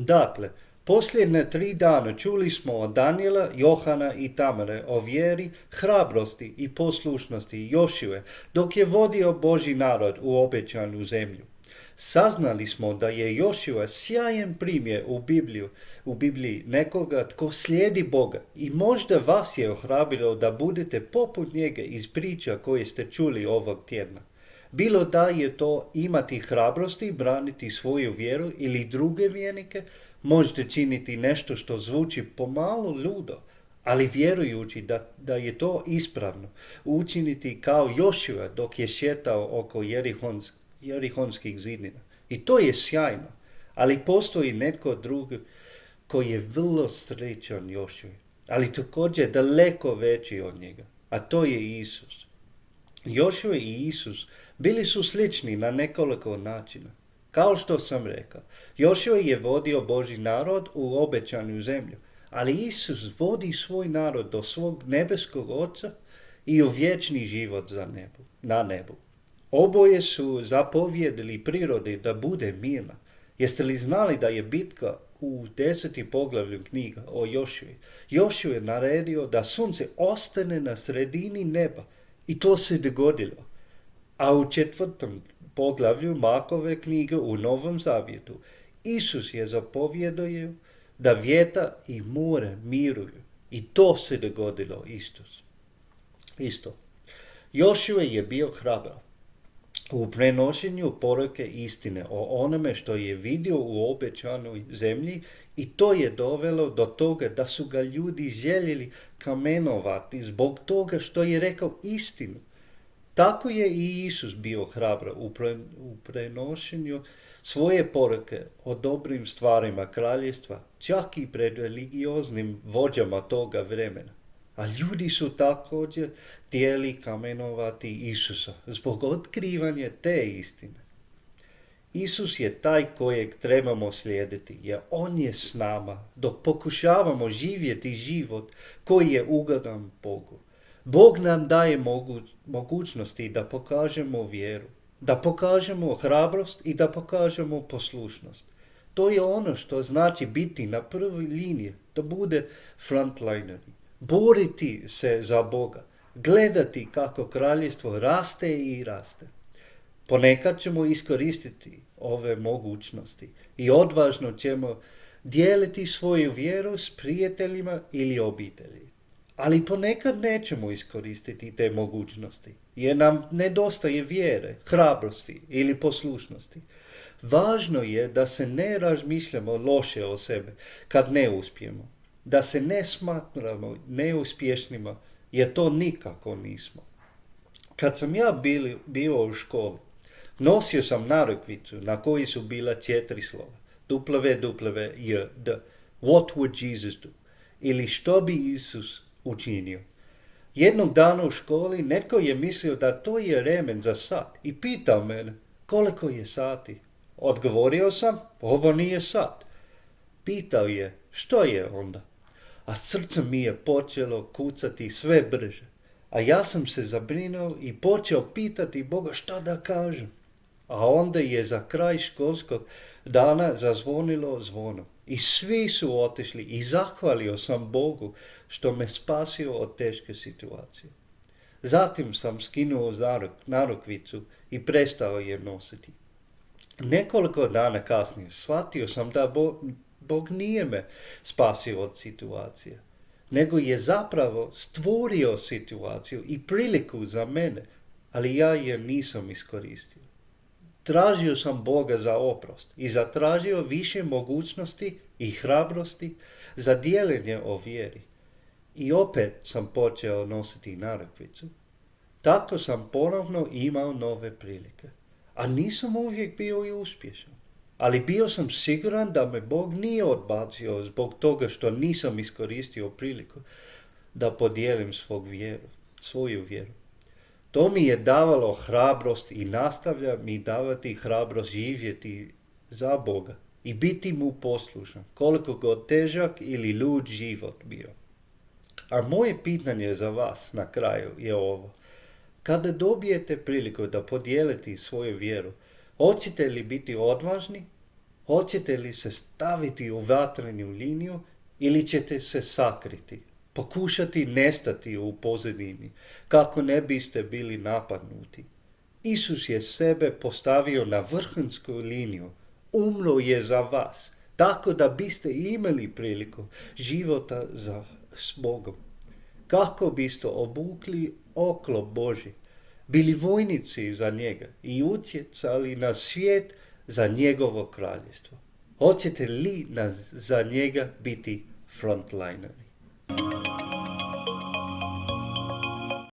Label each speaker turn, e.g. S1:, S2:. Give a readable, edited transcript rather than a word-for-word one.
S1: Dakle, posljednje 3 dana čuli smo od Danijela, Johana i Tamare o vjeri, hrabrosti i poslušnosti Jošue, dok je vodio Božji narod u obećanu zemlju. Saznali smo da je Jošua sjajan primjer u Bibliji nekoga tko slijedi Boga i možda vas je ohrabrilo da budete poput njega iz priča koje ste čuli ovog tjedna. Bilo da je to imati hrabrosti, braniti svoju vjeru ili druge vjernike, možete činiti nešto što zvuči pomalo ludo, ali vjerujući da je to ispravno, učiniti kao Jošua dok je šetao oko Jerihonskih zidina. I to je sjajno, ali postoji netko drugi koji je vrlo sličan Jošui, ali također daleko veći od njega, a to je Isus. Jošua i Isus bili su slični na nekoliko načina. Kao što sam rekao, Jošua je vodio Božji narod u obećanu zemlju, ali Isus vodi svoj narod do svog nebeskog Oca i u vječni život na nebu. Oboje su zapovjedili prirodi da bude mirna. Jeste li znali da je bitka u 10. poglavlju knjiga o Jošui? Jošua je naredio da sunce ostane na sredini neba i to se dogodilo. A u 4. poglavlju Markove knjige u Novom Zavjetu Isus je zapovjedio da vjetar i more miruju i to se dogodilo isto. Jošua je bio hrabar u prenošenju poruke istine o onome što je vidio u obećanoj zemlji i to je dovelo do toga da su ga ljudi željeli kamenovati zbog toga što je rekao istinu. Tako je i Isus bio hrabar u prenošenju svoje poruke o dobrim stvarima kraljevstva, čak i pred religioznim vođama toga vremena. A ljudi su također htjeli kamenovati Isusa zbog otkrivanja te istine. Isus je taj kojeg trebamo slijediti, jer on je s nama dok pokušavamo živjeti život koji je ugodan Bogu. Bog nam daje mogućnosti da pokažemo vjeru, da pokažemo hrabrost i da pokažemo poslušnost. To je ono što znači biti na prvoj liniji, da bude frontlineri. Boriti se za Boga, gledati kako kraljevstvo raste i raste. Ponekad ćemo iskoristiti ove mogućnosti i odvažno ćemo dijeliti svoju vjeru s prijateljima ili obitelji. Ali ponekad nećemo iskoristiti te mogućnosti, jer nam nedostaje vjere, hrabrosti ili poslušnosti. Važno je da se ne razmišljamo loše o sebe kad ne uspijemo, da se ne smatramo neuspješnima, jer to nikako nismo. Kad sam ja bio u školi, nosio sam narukvicu na kojoj su bila 4 slova. WWJD. What would Jesus do? Ili što bi Isus učinio. Jednog dana u školi netko je mislio da to je remen za sat i pitao mene koliko je sati. Odgovorio sam, ovo nije sat. Pitao je, što je onda? A srce mi je počelo kucati sve brže. A ja sam se zabrinuo i počeo pitati Boga šta da kažem. A onda je za kraj školskog dana zazvonilo zvono. I svi su otišli i zahvalio sam Bogu što me spasio od teške situacije. Zatim sam skinuo narukvicu i prestao je nositi. Nekoliko dana kasnije shvatio sam da Bog nije me spasio od situacije, nego je zapravo stvorio situaciju i priliku za mene, ali ja je nisam iskoristio. Tražio sam Boga za oprost i zatražio više mogućnosti i hrabrosti za dijeljenje o vjeri. I opet sam počeo nositi narukvicu. Tako sam ponovno imao nove prilike. A nisam uvijek bio i uspješan. Ali bio sam siguran da me Bog nije odbacio zbog toga što nisam iskoristio priliku da podijelim svoju vjeru. To mi je davalo hrabrost i nastavlja mi davati hrabrost živjeti za Boga i biti mu poslušan, koliko god težak ili lud život bio. A moje pitanje za vas na kraju je ovo. Kada dobijete priliku da podijelite svoju vjeru, hoćete li biti odvažni? Hoćete li se staviti u vatrenu liniju ili ćete se sakriti? Pokušati nestati u pozadini, kako ne biste bili napadnuti. Isus je sebe postavio na vrhunsku liniju, umro je za vas, tako da biste imali priliku života s Bogom. Kako biste obukli oklop Božji, bili vojnici za njega i utjecali na svijet za njegovo kraljevstvo. Hoćete li za njega biti frontlineri?